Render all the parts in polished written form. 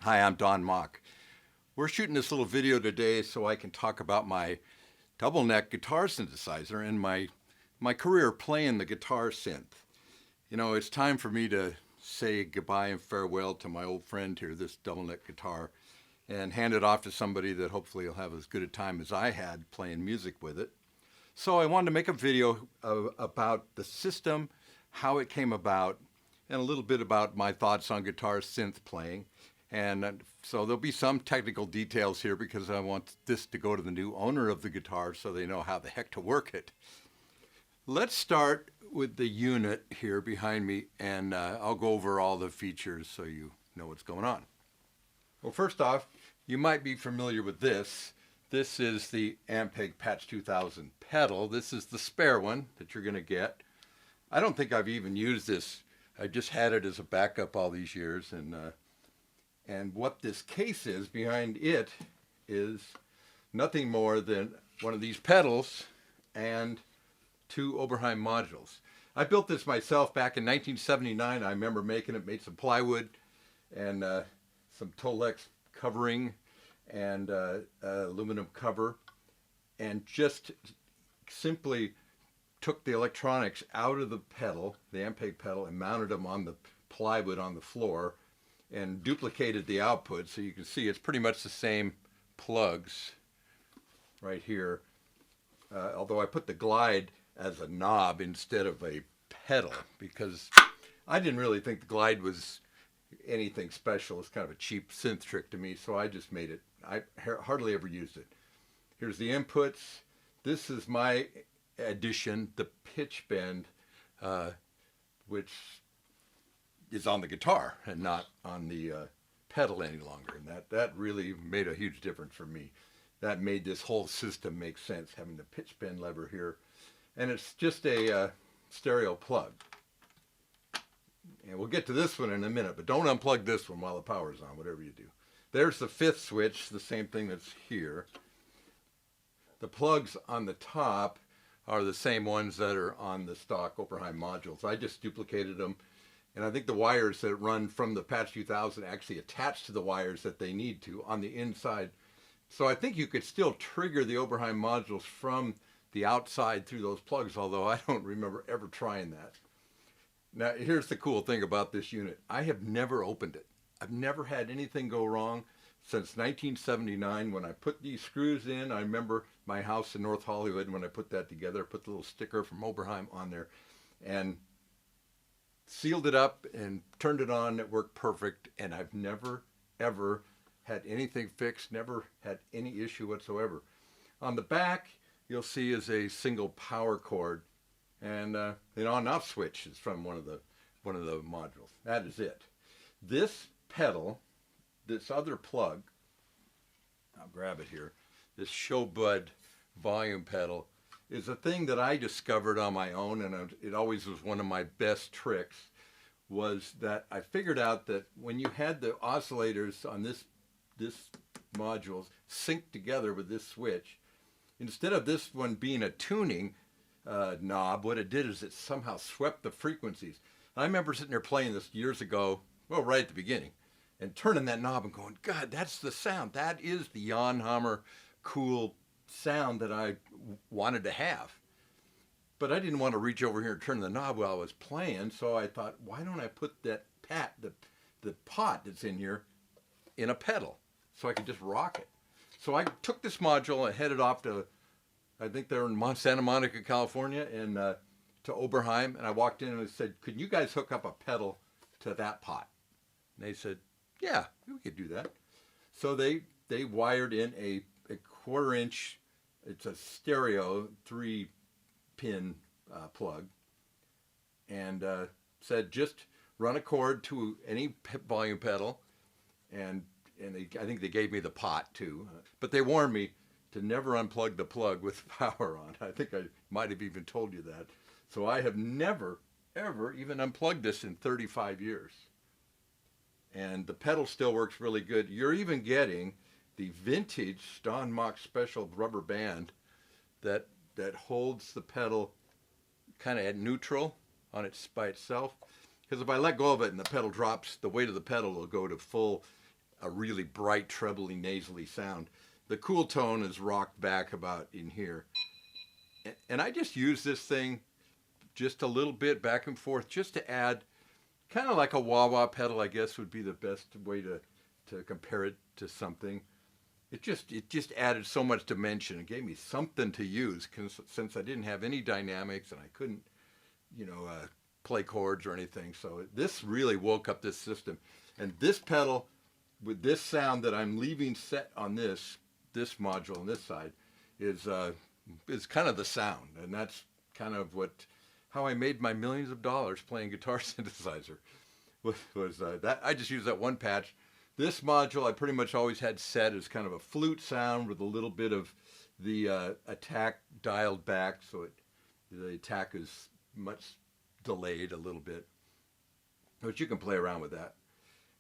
Hi, I'm Don Mock. We're shooting this little video today so I can talk about my double neck guitar synthesizer and my career playing the guitar synth. You know, it's time for me to say goodbye and farewell to my old friend here, this double neck guitar, and hand it off to somebody that hopefully will have as good a time as I had playing music with it. So I wanted to make a video about the system, how it came about, and a little bit about my thoughts on guitar synth playing. And so there'll be some technical details here because I want this to go to the new owner of the guitar so they know how the heck to work it. Let's start with the unit here behind me, and I'll go over all the features so you know what's going on. Well, first off, you might be familiar with this. This is the Ampeg Patch 2000 pedal. This is the spare one that you're going to get. I don't think I've even used this. I just had it as a backup all these years, and what this case is behind it is nothing more than one of these pedals and two Oberheim modules. I built this myself back in 1979. I remember making it, made some plywood and some Tolex covering and aluminum cover, and just simply took the electronics out of the pedal, the Ampeg pedal, and mounted them on the plywood on the floor and duplicated the output, so you can see it's pretty much the same plugs right here, although I put the glide as a knob instead of a pedal because I didn't really think the glide was anything special. It's kind of a cheap synth trick to me, so I just made it. I hardly ever used it. Here's the inputs. This is my addition, the pitch bend, which is on the guitar and not on the pedal any longer, and that really made a huge difference for me. That made this whole system make sense, having the pitch bend lever here, and it's just a stereo plug. And we'll get to this one in a minute, but don't unplug this one while the power's on, whatever you do. There's the fifth switch, the same thing that's here. The plugs on the top are the same ones that are on the stock Oberheim modules. I just duplicated them. And I think the wires that run from the Patch 2000 actually attach to the wires that they need to on the inside. So I think you could still trigger the Oberheim modules from the outside through those plugs, although I don't remember ever trying that. Now, here's the cool thing about this unit. I have never opened it. I've never had anything go wrong since 1979 when I put these screws in. I remember my house in North Hollywood, and when I put that together, I put the little sticker from Oberheim on there and sealed it up and turned it on. It worked perfect, and I've never ever had anything fixed, never had any issue whatsoever. On the back you'll see is a single power cord, and the on off switch is from one of the modules. That is it. This pedal, this other plug, I'll grab it here, this Showbud volume pedal, is a thing that I discovered on my own, and it always was one of my best tricks, was that I figured out that when you had the oscillators on this module synced together with this switch, instead of this one being a tuning knob, what it did is it somehow swept the frequencies. I remember sitting there playing this years ago, well, right at the beginning, and turning that knob and going, God, that's the sound. That is the Jan Hammer cool sound that I wanted to have. But I didn't want to reach over here and turn the knob while I was playing, so I thought, why don't I put that the pot that's in here in a pedal so I could just rock it. So I took this module and headed off to, I think they're in Santa Monica, California, and to Oberheim, and I walked in and I said, could you guys hook up a pedal to that pot? And they said, yeah, we could do that. So they wired in a 1/4 inch, it's a stereo 3-pin plug, and said just run a cord to any volume pedal, and I think they gave me the pot too, but they warned me to never unplug the plug with power on. I think I might have even told you that. So I have never ever even unplugged this in 35 years. And the pedal still works really good. You're even getting the vintage Don Mock special rubber band that holds the pedal kind of at neutral on its by itself. Because if I let go of it and the pedal drops, the weight of the pedal will go to full a really bright, trebly, nasally sound. The cool tone is rocked back about in here. And I just use this thing just a little bit back and forth just to add, kind of like a wah-wah pedal, I guess would be the best way to compare it to something. It just added so much dimension. It gave me something to use since I didn't have any dynamics and I couldn't, play chords or anything. So this really woke up this system. And this pedal with this sound that I'm leaving set on this module on this side is kind of the sound. And that's kind of how I made my millions of dollars playing guitar synthesizer. Was that I just used that one patch. This module I pretty much always had set as kind of a flute sound with a little bit of the attack dialed back, so the attack is much delayed a little bit. But you can play around with that.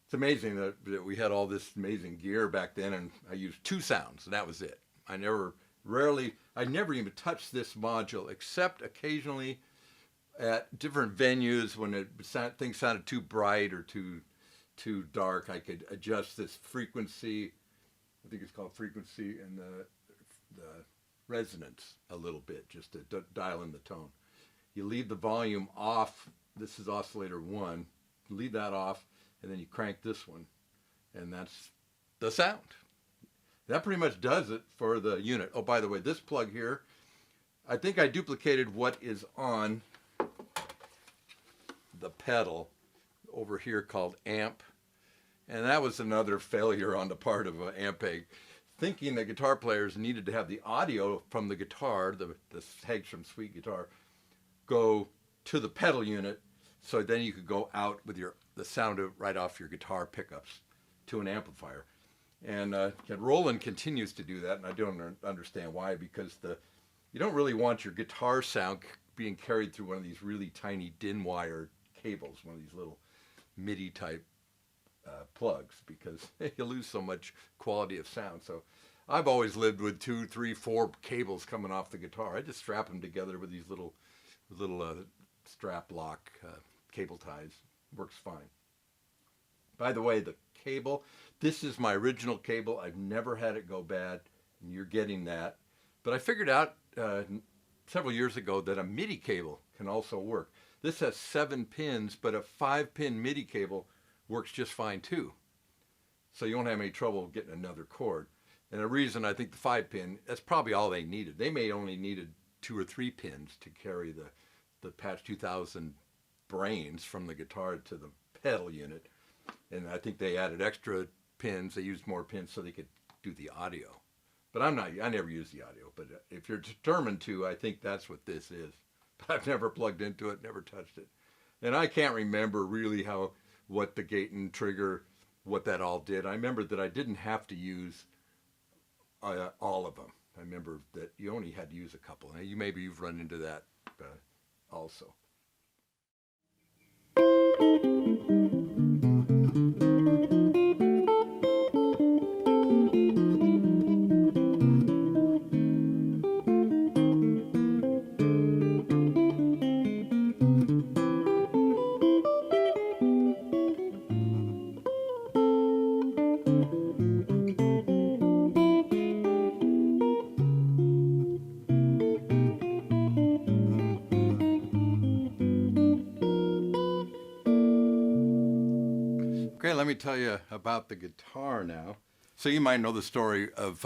It's amazing that we had all this amazing gear back then, and I used 2 sounds, and that was it. I never even touched this module, except occasionally at different venues when things sounded too bright or too dark. I could adjust this frequency, I think it's called frequency, and the resonance a little bit, just to dial in the tone. You leave the volume off. This is oscillator 1. You leave that off, and then you crank this one, and that's the sound. That pretty much does it for the unit. Oh, by the way, this plug here, I think I duplicated what is on the pedal over here called amp, and that was another failure on the part of Ampeg, thinking that guitar players needed to have the audio from the guitar, the Hagstrom Sweet guitar, go to the pedal unit, so then you could go out with the sound right off your guitar pickups to an amplifier. And Roland continues to do that, and I don't understand why, because you don't really want your guitar sound being carried through one of these really tiny DIN wire cables, one of these little MIDI type plugs, because you lose so much quality of sound. So I've always lived with 2, 3, 4 cables coming off the guitar. I just strap them together with these little strap lock cable ties. Works fine. By the way, the cable, this is my original cable. I've never had it go bad, and you're getting that. But I figured out several years ago that a MIDI cable can also work. This has 7 pins, but a 5-pin MIDI cable works just fine too. So you won't have any trouble getting another cord. And the reason I think the 5-pin, that's probably all they needed. They may only needed 2 or 3 pins to carry the Patch 2000 brains from the guitar to the pedal unit. And I think they added extra pins. They used more pins so they could do the audio. But I never use the audio. But if you're determined to, I think that's what this is. But I've never plugged into it, never touched it. And I can't remember really what the gate and trigger, what that all did. I remember that I didn't have to use all of them. I remember that you only had to use a couple. Now, maybe you've run into that also. Okay, let me tell you about the guitar now. So you might know the story of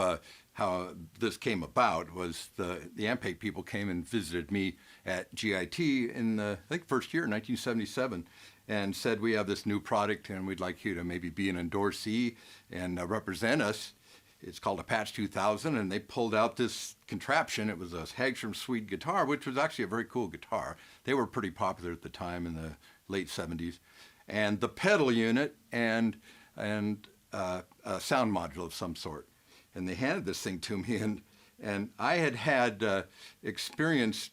how this came about. Was the Ampeg people came and visited me at GIT in the, I think, first year, 1977, and said, we have this new product and we'd like you to maybe be an endorsee and represent us. It's called a Patch 2000, and they pulled out this contraption. It was a Hagstrom Sweet guitar, which was actually a very cool guitar. They were pretty popular at the time in the late 70s. And the pedal unit and a sound module of some sort. And they handed this thing to me, and I had experience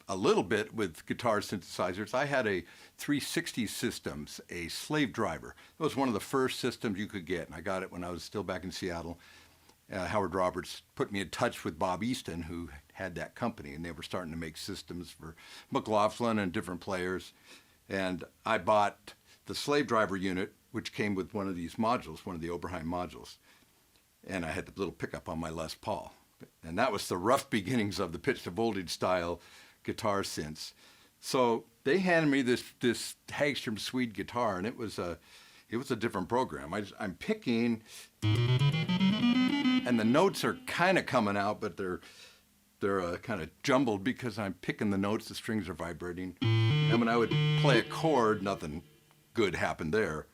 a little bit with guitar synthesizers. I had a 360 Systems, a slave driver. It was one of the first systems you could get, and I got it when I was still back in Seattle. Howard Roberts put me in touch with Bob Easton, who had that company, and they were starting to make systems for McLaughlin and different players. And I bought the slave driver unit which came with one of these modules, one of the Oberheim modules. And I had the little pickup on my Les Paul. And that was the rough beginnings of the pitch to voltage style guitar synths. So they handed me this Hagstrom Swede guitar, and it was a different program. I'm picking, and the notes are kind of coming out, but they're kind of jumbled because I'm picking the notes, the strings are vibrating. And when I would play a chord, nothing good happened there.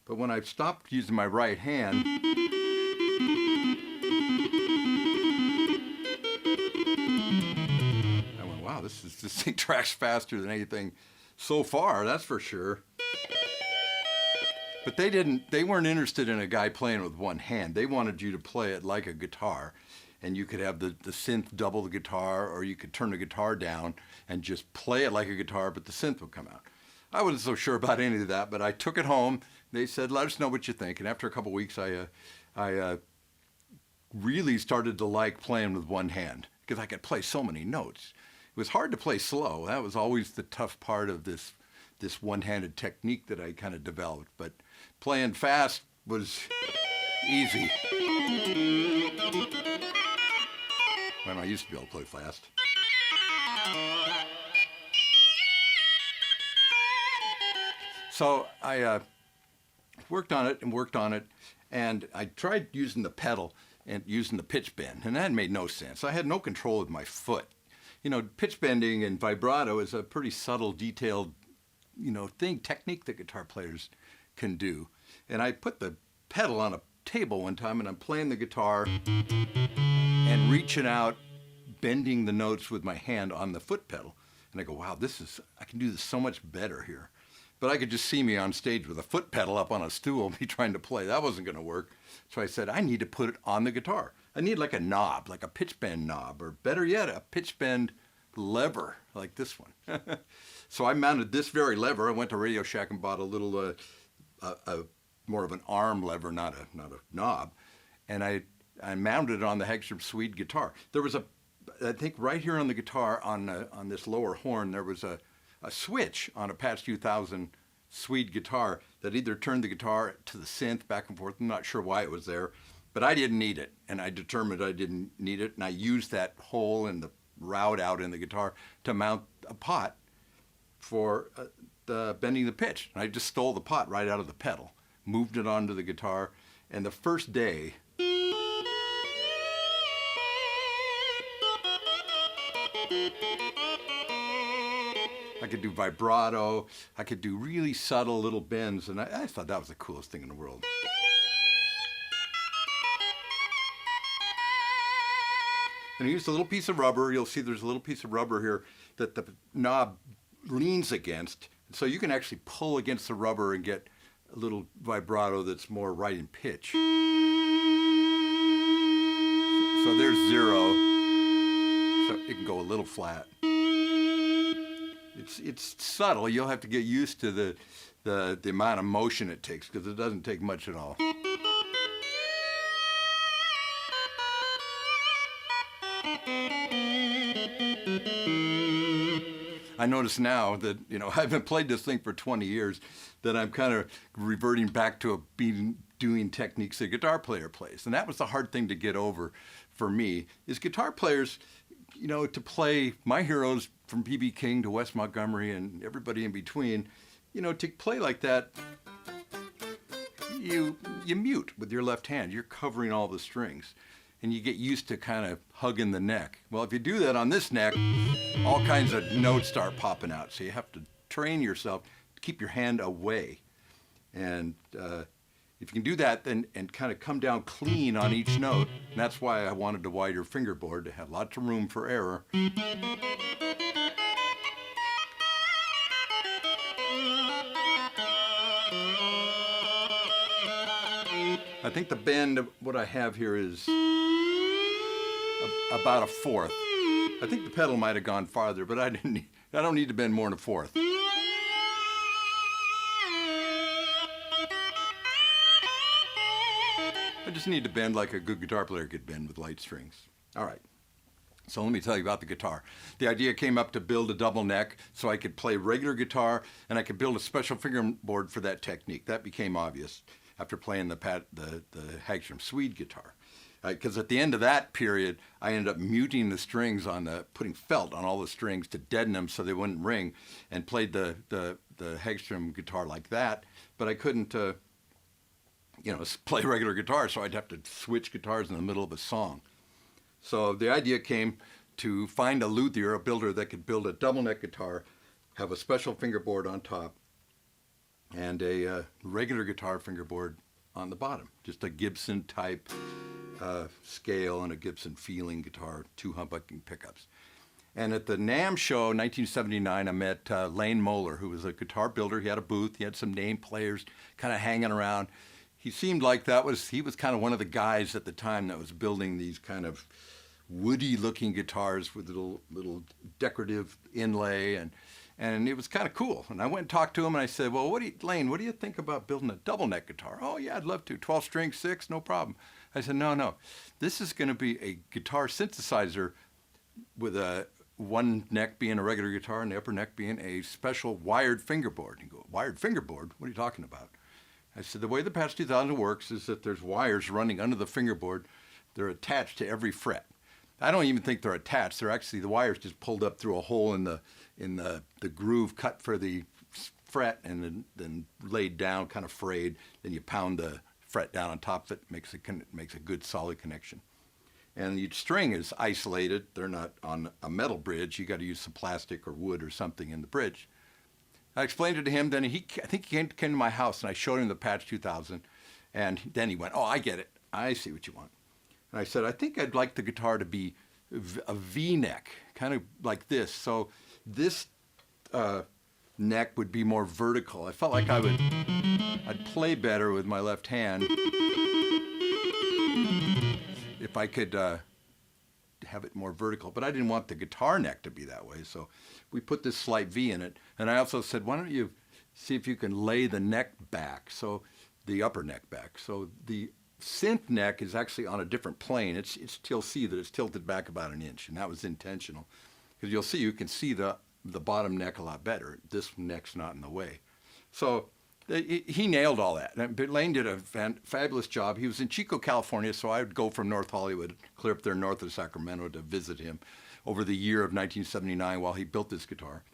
But when I stopped using my right hand, I went, wow, this thing tracks faster than anything so far, that's for sure. But they weren't interested in a guy playing with one hand. They wanted you to play it like a guitar. And you could have the synth double the guitar, or you could turn the guitar down and just play it like a guitar, but the synth would come out. I wasn't so sure about any of that, but I took it home. They said, let us know what you think. And after a couple of weeks, I really started to like playing with one hand because I could play so many notes. It was hard to play slow. That was always the tough part of this one-handed technique that I kind of developed. But playing fast was easy. Well, I used to be able to play fast. So I worked on it, and I tried using the pedal and using the pitch bend, and that made no sense. I had no control with my foot. You know, pitch bending and vibrato is a pretty subtle, detailed, technique that guitar players can do. And I put the pedal on a table one time, and I'm playing the guitar and reaching out, bending the notes with my hand on the foot pedal. And I go, wow, I can do this so much better here. But I could just see me on stage with a foot pedal up on a stool, me trying to play. That wasn't going to work. So I said, I need to put it on the guitar. I need like a knob, like a pitch bend knob, or better yet, a pitch bend lever like this one. So I mounted this very lever. I went to Radio Shack and bought a little, more of an arm lever, not a knob. And I mounted it on the Hagstrom Swede guitar. There was I think right here on the guitar, on this lower horn, there was a switch on a Patch 2000 Swede guitar that either turned the guitar to the synth back and forth. I'm not sure why it was there, but I didn't need it. And I determined I didn't need it. And I used that hole in the route out in the guitar to mount a pot for bending the pitch. And I just stole the pot right out of the pedal, moved it onto the guitar. And the first day, I could do vibrato, I could do really subtle little bends, and I thought that was the coolest thing in the world. And I used a little piece of rubber. You'll see there's a little piece of rubber here that the knob leans against. So you can actually pull against the rubber and get a little vibrato that's more right in pitch. So there's 0. So it can go a little flat. It's subtle. You'll have to get used to the amount of motion it takes, because it doesn't take much at all. I notice now that, I haven't played this thing for 20 years, that I'm kind of reverting back to doing techniques a guitar player plays. And that was the hard thing to get over for me, is guitar players, to play my heroes from B.B. King to Wes Montgomery and everybody in between, to play like that, you mute with your left hand. You're covering all the strings. And you get used to kind of hugging the neck. Well, if you do that on this neck, all kinds of notes start popping out. So you have to train yourself to keep your hand away. And if you can do that, then and kind of come down clean on each note, and that's why I wanted a wider fingerboard, to have lots of room for error. I think the bend of what I have here is about a 1/4. I think the pedal might have gone farther, but I don't need to bend more than a 1/4. I just need to bend like a good guitar player could bend with light strings. All right. So let me tell you about the guitar. The idea came up to build a double neck so I could play regular guitar and I could build a special fingerboard for that technique. That became obvious after playing the Hagstrom Swede guitar. Because at the end of that period, I ended up muting the strings putting felt on all the strings to deaden them so they wouldn't ring, and played the Hagstrom guitar like that. But I couldn't, play regular guitar, so I'd have to switch guitars in the middle of a song. So the idea came to find a luthier, a builder that could build a double neck guitar, have a special fingerboard on top, and a regular guitar fingerboard on the bottom. Just a Gibson type scale and a Gibson feeling guitar, 2 humbucking pickups. And at the NAMM show in 1979, I met Lane Moller, who was a guitar builder. He had a booth. He had some name players kind of hanging around. He seemed like he was kind of one of the guys at the time that was building these kind of woody looking guitars with little decorative inlay, and it was kind of cool. And I went and talked to him and I said, well, Lane, what do you think about building a double neck guitar? Oh yeah, I'd love to. 12 string, 6, no problem. I said, no, this is going to be a guitar synthesizer with one neck being a regular guitar and the upper neck being a special wired fingerboard. You go, wired fingerboard? What are you talking about? I said, the way the Patch 2000 works is that there's wires running under the fingerboard. They're attached to every fret. I don't even think they're attached. They're actually, the wires just pulled up through a hole in the groove cut for the fret and then laid down, kind of frayed. Then you pound the fret down on top of it, makes a good solid connection. And each string is isolated. They're not on a metal bridge. You got to use some plastic or wood or something in the bridge. I explained it to him. Then I think he came to my house and I showed him the Patch 2000. And then he went, oh, I get it. I see what you want. And I said, I think I'd like the guitar to be a V-neck, kind of like this. So this neck would be more vertical. I felt like I'd play better with my left hand if I could have it more vertical. But I didn't want the guitar neck to be that way. So we put this slight V in it. And I also said, why don't you see if you can lay the neck back, so the upper neck back. So the synth neck is actually on a different plane. You'll see that it's tilted back about an inch, and that was intentional. Because you can see the bottom neck a lot better. This neck's not in the way. So he nailed all that. And Lane did a fabulous job. He was in Chico, California, so I would go from North Hollywood, clear up there north of Sacramento to visit him over the year of 1979 while he built this guitar.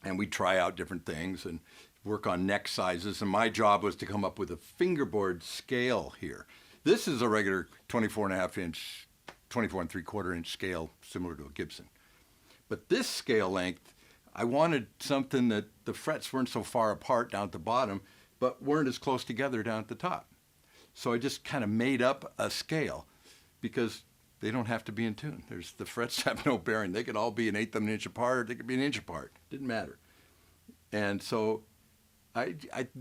And we'd try out different things and work on neck sizes, and my job was to come up with a fingerboard scale here. This is a regular 24.5 inch, 24 3/4 inch scale, similar to a Gibson. But this scale length, I wanted something that the frets weren't so far apart down at the bottom, but weren't as close together down at the top. So I just kind of made up a scale because they don't have to be in tune. The frets have no bearing. They could all be 1/8 of an inch apart, they could be an inch apart. Didn't matter. And so I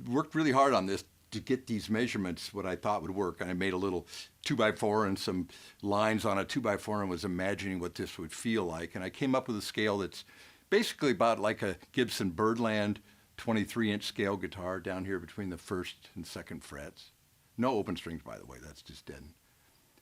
worked really hard on this to get these measurements, what I thought would work. And I made a little 2x4 and some lines on a 2x4 and was imagining what this would feel like. And I came up with a scale that's basically about like a Gibson Birdland 23-inch scale guitar down here between the first and second frets. No open strings, by the way, that's just dead.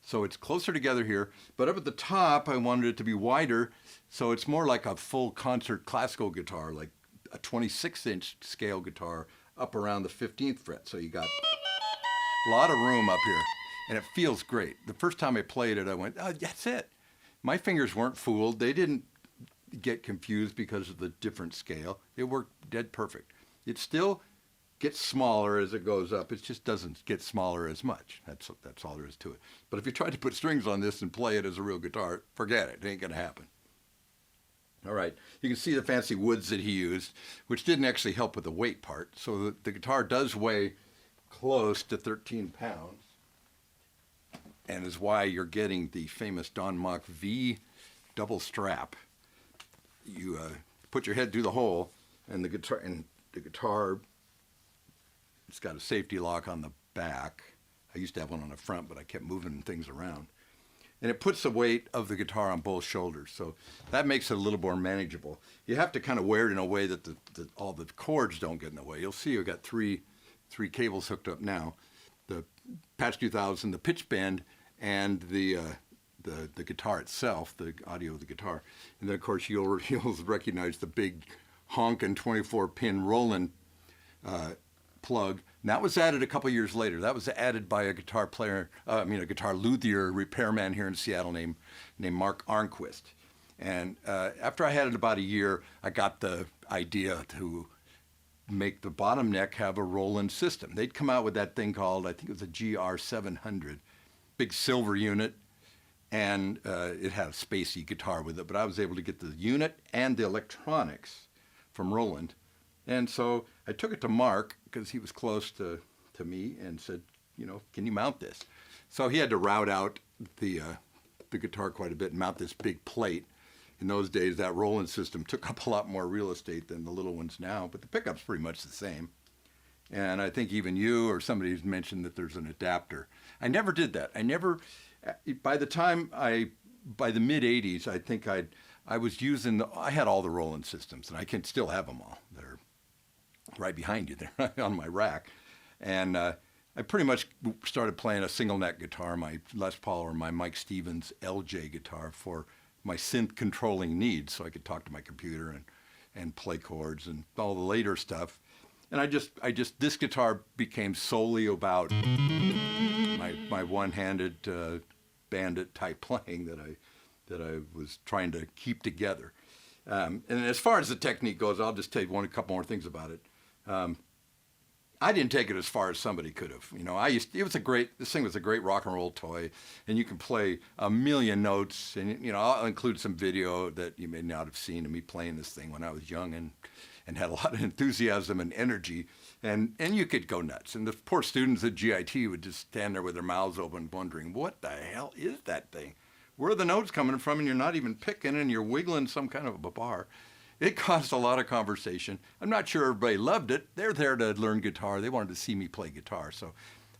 So it's closer together here, but up at the top, I wanted it to be wider, so it's more like a full concert classical guitar, like a 26-inch scale guitar up around the 15th fret. So you got a lot of room up here, and it feels great. The first time I played it, I went, oh, that's it. My fingers weren't fooled. They didn't get confused because of the different scale. It worked dead perfect. It still gets smaller as it goes up. It just doesn't get smaller as much. That's all there is to it. But if you tried to put strings on this and play it as a real guitar, forget it. It ain't going to happen. All right, you can see the fancy woods that he used, which didn't actually help with the weight part. So the guitar does weigh close to 13 pounds, and is why you're getting the famous Don Mach V double strap. You put your head through the hole, and the guitar, it's got a safety lock on the back. I used to have one on the front, but I kept moving things around. And it puts the weight of the guitar on both shoulders, so that makes it a little more manageable. You have to kind of wear it in a way that all the cords don't get in the way. You'll see I've got three cables hooked up now. The Patch 2000, the pitch bend, and the the guitar itself, the audio of the guitar. And then, of course, you'll recognize the big honkin' 24-pin Roland plug. And that was added a couple years later. That was added by a guitar player, a guitar luthier repairman here in Seattle named Mark Arnquist. And after I had it about a year, I got the idea to make the bottom neck have a Roland system. They'd come out with that thing called, I think it was a GR700, big silver unit, and it had a spacey guitar with it, but I was able to get the unit and the electronics from Roland. And so I took it to Mark, because he was close to me, and said, can you mount this? So he had to route out the guitar quite a bit and mount this big plate. In those days, that Roland system took up a lot more real estate than the little ones now, but the pickup's pretty much the same. And I think even you or somebody's mentioned that there's an adapter. I never did that. By the mid 80s, I think I was using I had all the Roland systems, and I can still have them all. They're right behind you there on my rack. And I pretty much started playing a single neck guitar, my Les Paul or my Mike Stevens LJ guitar, for my synth controlling needs, so I could talk to my computer and play chords and all the later stuff. And this guitar became solely about my one-handed bandit type playing that I was trying to keep together. And as far as the technique goes, I'll just tell you a couple more things about it. I didn't take it as far as somebody could have. This thing was a great rock and roll toy, and you can play a million notes, and I'll include some video that you may not have seen of me playing this thing when I was young and had a lot of enthusiasm and energy, and you could go nuts. And the poor students at GIT would just stand there with their mouths open wondering, what the hell is that thing? Where are the notes coming from? And you're not even picking, and you're wiggling some kind of a bar. It caused a lot of conversation. I'm not sure everybody loved it. They're there to learn guitar. They wanted to see me play guitar. So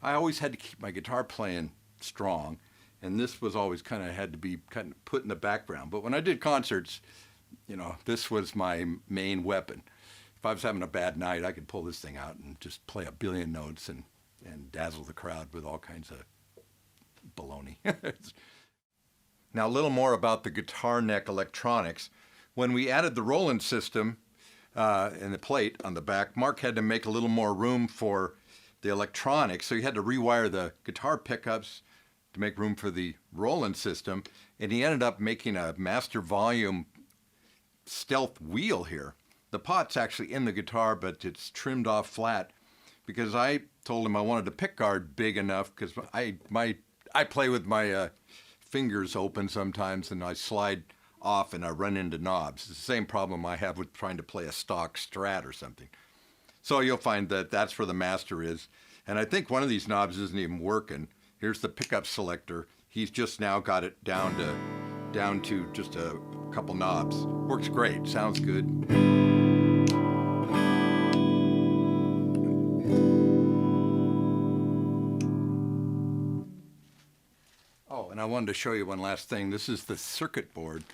I always had to keep my guitar playing strong. And this was always had to be put in the background. But when I did concerts, this was my main weapon. If I was having a bad night, I could pull this thing out and just play a billion notes and dazzle the crowd with all kinds of baloney. Now, a little more about the guitar neck electronics. When we added the Roland system and the plate on the back, Mark had to make a little more room for the electronics, so he had to rewire the guitar pickups to make room for the Roland system, and he ended up making a master volume stealth wheel here. The pot's actually in the guitar, but it's trimmed off flat because I told him I wanted a pick guard big enough, because I play with my fingers open sometimes, and I slide off and I run into knobs. It's the same problem I have with trying to play a stock Strat or something. So you'll find that that's where the master is. And I think one of these knobs isn't even working. Here's the pickup selector. He's just now got it down to just a couple knobs. Works great, sounds good. Oh, and I wanted to show you one last thing. This is the circuit board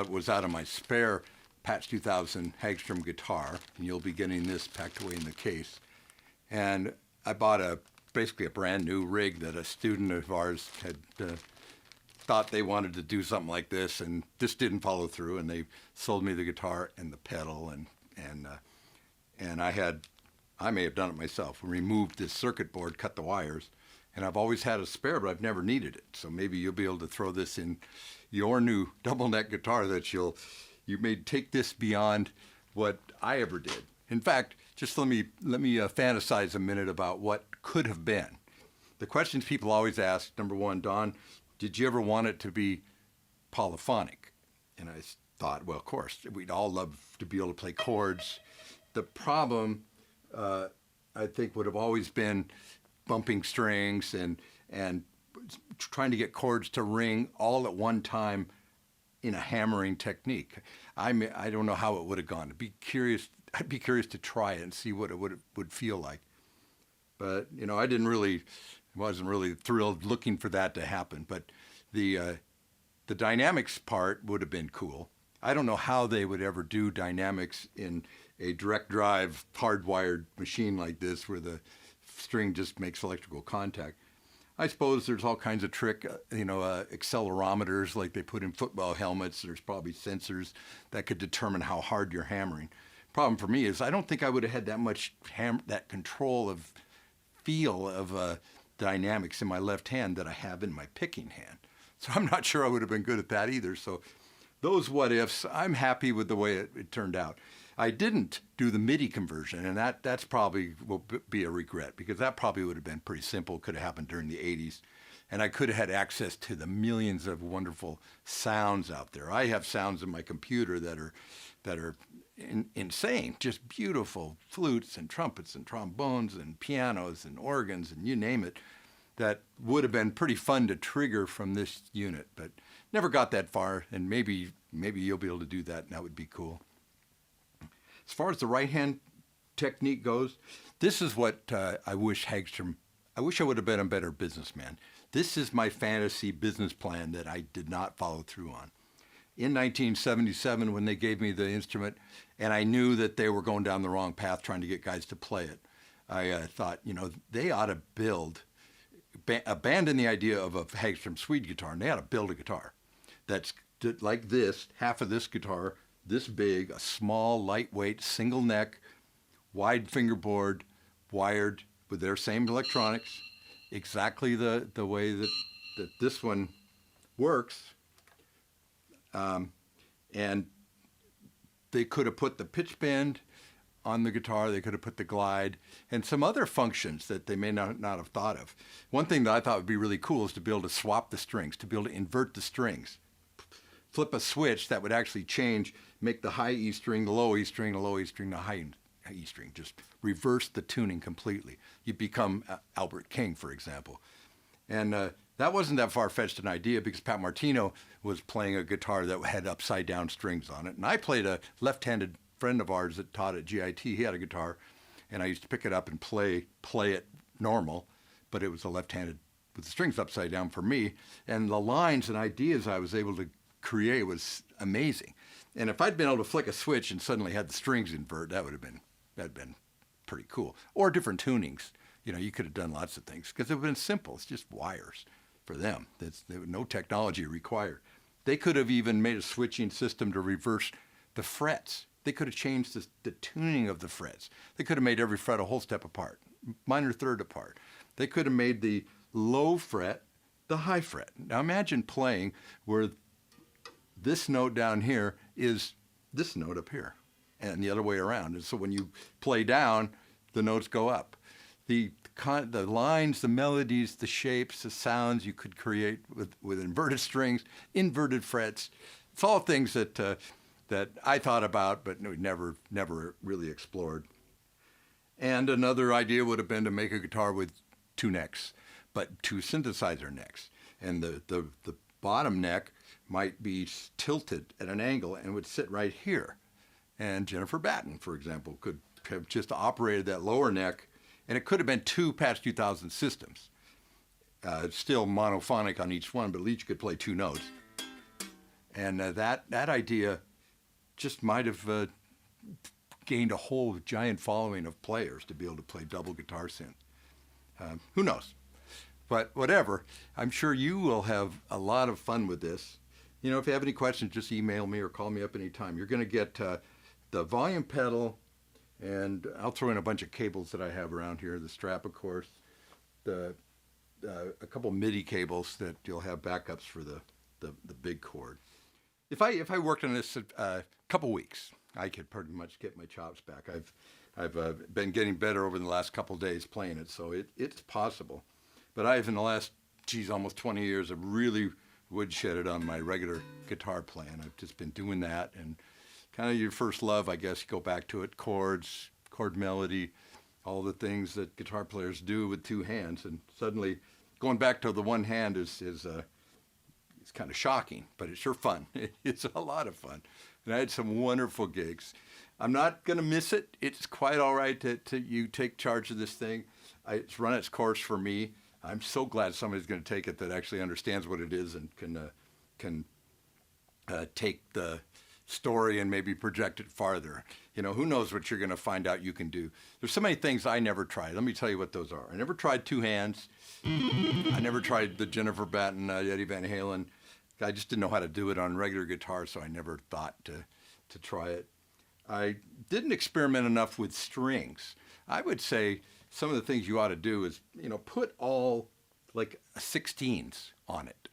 was out of my spare Patch 2000 Hagstrom guitar, and you'll be getting this packed away in the case. And I bought basically a brand new rig that a student of ours had thought they wanted to do something like this, and this didn't follow through, and they sold me the guitar and the pedal, and I may have done it myself. Removed this circuit board, cut the wires, and I've always had a spare, but I've never needed it. So maybe you'll be able to throw this in your new double neck guitar that you may take this beyond what I ever did. In fact, just let me fantasize a minute about what could have been. The questions people always ask, number one, Don, did you ever want it to be polyphonic? And I thought, well, of course, we'd all love to be able to play chords. The problem, I think, would have always been bumping strings and trying to get chords to ring all at one time in a hammering technique. I don't know how it would have gone. I'd be curious to try it and see what it would feel like. But I wasn't really thrilled looking for that to happen. But the dynamics part would have been cool. I don't know how they would ever do dynamics in a direct drive hardwired machine like this, where the string just makes electrical contact. I suppose there's all kinds of accelerometers like they put in football helmets. There's probably sensors that could determine how hard you're hammering. Problem for me is I don't think I would have had that much that control of feel of dynamics in my left hand that I have in my picking hand. So I'm not sure I would have been good at that either. So those what ifs, I'm happy with the way it turned out. I didn't do the MIDI conversion, and that's probably will be a regret, because that probably would have been pretty simple. Could have happened during the 80s, and I could have had access to the millions of wonderful sounds out there. I have sounds in my computer that are insane, just beautiful flutes and trumpets and trombones and pianos and organs and you name it, that would have been pretty fun to trigger from this unit, but never got that far, and maybe you'll be able to do that, and that would be cool. As far as the right-hand technique goes, this is what I wish I would have been a better businessman. This is my fantasy business plan that I did not follow through on. In 1977, when they gave me the instrument, and I knew that they were going down the wrong path trying to get guys to play it, I thought, they ought to abandon the idea of a Hagstrom Swede guitar, and they ought to build a guitar that's like this, half of this guitar, this big, a small, lightweight, single neck, wide fingerboard, wired with their same electronics, exactly the way that this one works. And they could have put the pitch bend on the guitar, they could have put the glide, and some other functions that they may not have thought of. One thing that I thought would be really cool is to be able to swap the strings, to be able to invert the strings. Flip a switch that would actually make the high E string the low E string, the low E string the high E string. Just reverse the tuning completely. You become Albert King, for example. And that wasn't that far-fetched an idea, because Pat Martino was playing a guitar that had upside-down strings on it. And I played a left-handed friend of ours that taught at GIT. He had a guitar, and I used to pick it up and play it normal, but it was a left-handed with the strings upside down for me. And the lines and ideas I was able to create was amazing. And if I'd been able to flick a switch and suddenly had the strings invert, that'd been pretty cool. Or different tunings. You could have done lots of things, because it would have been simple. It's just wires for them. There was no technology required. They could have even made a switching system to reverse the frets. They could have changed the tuning of the frets. They could have made every fret a whole step apart, minor third apart. They could have made the low fret the high fret. Now imagine playing where this note down here is this note up here, and the other way around. And so when you play down, the notes go up. The lines, the melodies, the shapes, the sounds you could create with inverted strings, inverted frets. It's all things that I thought about, but never really explored. And another idea would have been to make a guitar with two necks, but two synthesizer necks. And the bottom neck might be tilted at an angle and would sit right here. And Jennifer Batten, for example, could have just operated that lower neck, and it could have been two Patch 2000 systems. Still monophonic on each one, but at least you could play two notes. And that idea just might have gained a whole giant following of players to be able to play double guitar synth. Who knows? But whatever, I'm sure you will have a lot of fun with this. If you have any questions, just email me or call me up anytime. You're going to get the volume pedal, and I'll throw in a bunch of cables that I have around here, the strap, of course, a couple MIDI cables that you'll have backups for the big cord. If I worked on this a couple weeks, I could pretty much get my chops back. I've been getting better over the last couple days playing it, so it's possible. But I've, in the last, almost 20 years, I've really woodshedded on my regular guitar playing. I've just been doing that, and kind of your first love, I guess, you go back to it, chords, chord melody, all the things that guitar players do with two hands, and suddenly going back to the one hand is it's kind of shocking, but it's sure fun. It's a lot of fun. And I had some wonderful gigs. I'm not going to miss it. It's quite all right to you take charge of this thing. It's run its course for me. I'm so glad somebody's going to take it that actually understands what it is and can take the story and maybe project it farther. You know, who knows what you're going to find out you can do. There's so many things I never tried. Let me tell you what those are. I never tried two hands. I never tried the Jennifer Batten, Eddie Van Halen. I just didn't know how to do it on regular guitar, so I never thought to try it. I didn't experiment enough with strings. I would say some of the things you ought to do is, you know, put all like 16s on it.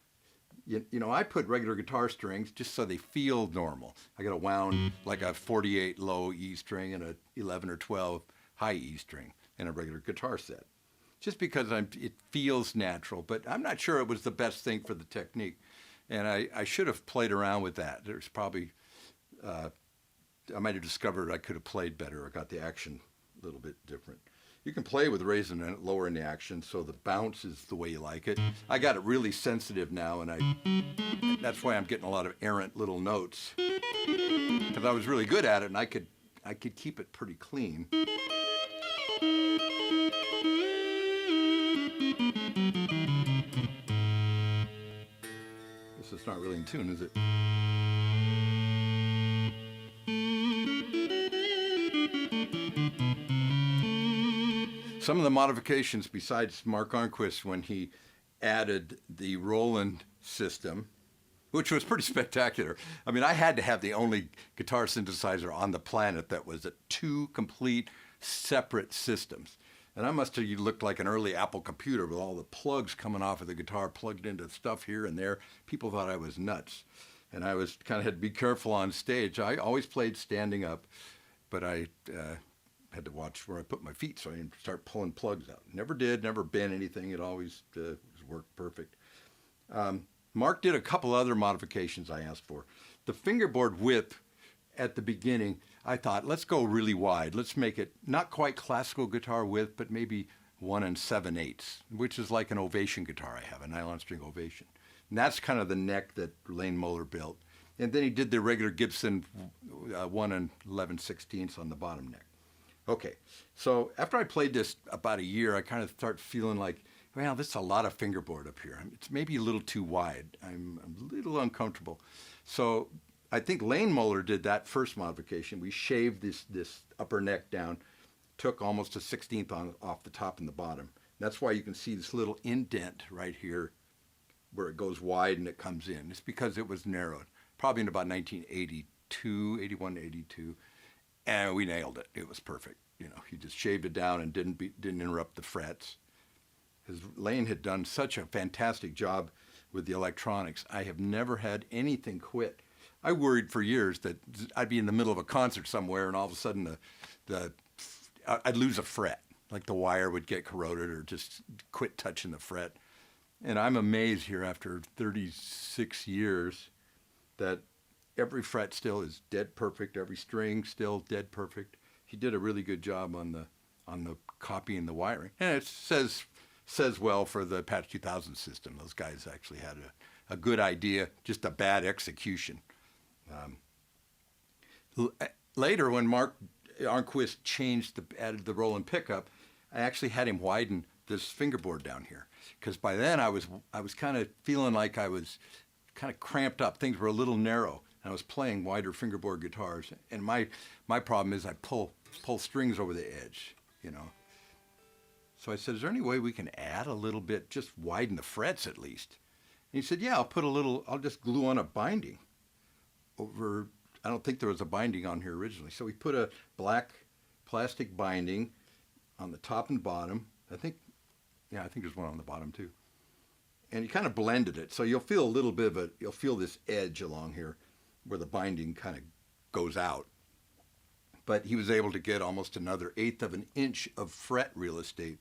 You know, I put regular guitar strings just so they feel normal. I got a wound like a 48 low E string and a 11 or 12 high E string in a regular guitar set. Just because it feels natural, but I'm not sure it was the best thing for the technique. And I should have played around with that. There's probably, I might have discovered I could have played better or got the action a little bit different. You can play with raising and lowering the action so the bounce is the way you like it. I got it really sensitive now, and that's why I'm getting a lot of errant little notes. Because I was really good at it, and I could keep it pretty clean. This is not really in tune, is it? Some of the modifications besides Mark Arnquist when he added the Roland system, which was pretty spectacular. I mean, I had to have the only guitar synthesizer on the planet that was two complete separate systems. And I must have looked like an early Apple computer with all the plugs coming off of the guitar plugged into stuff here and there. People thought I was nuts. And I was kind of had to be careful on stage. I always played standing up, but I had to watch where I put my feet so I didn't start pulling plugs out. Never bent anything. It always worked perfect. Mark did a couple other modifications I asked for. The fingerboard width at the beginning, I thought, let's go really wide. Let's make it not quite classical guitar width, but maybe 1 7/8, which is like an Ovation guitar I have, a nylon string Ovation. And that's kind of the neck that Lane Moller built. And then he did the regular Gibson 1 11/16 on the bottom neck. Okay, so after I played this about a year, I kind of start feeling like, well, this is a lot of fingerboard up here. It's maybe a little too wide. I'm a little uncomfortable. So I think Lane Moller did that first modification. We shaved this upper neck down, took almost a 16th off the top and the bottom. That's why you can see this little indent right here where it goes wide and it comes in. It's because it was narrowed, probably in about 81, 82. And we nailed it. It was perfect. You know, he just shaved it down and didn't interrupt the frets. Because Lane had done such a fantastic job with the electronics. I have never had anything quit. I worried for years that I'd be in the middle of a concert somewhere and all of a sudden I'd lose a fret. Like the wire would get corroded or just quit touching the fret. And I'm amazed here after 36 years that every fret still is dead perfect. Every string still dead perfect. He did a really good job on the copying the wiring, and it says well for the Patch 2000 system. Those guys actually had a good idea, just a bad execution. Later, when Mark Arnquist added the Roland pickup, I actually had him widen this fingerboard down here because by then I was kind of feeling like I was kind of cramped up. Things were a little narrow. I was playing wider fingerboard guitars, and my problem is I pull strings over the edge, you know. So I said, is there any way we can add a little bit, just widen the frets at least? And he said, yeah, I'll just glue on a binding over, I don't think there was a binding on here originally. So we put a black plastic binding on the top and bottom. I think there's one on the bottom too. And he kind of blended it. So you'll feel a little bit of you'll feel this edge along here where the binding kind of goes out. But he was able to get almost another 1/8 of an inch of fret real estate.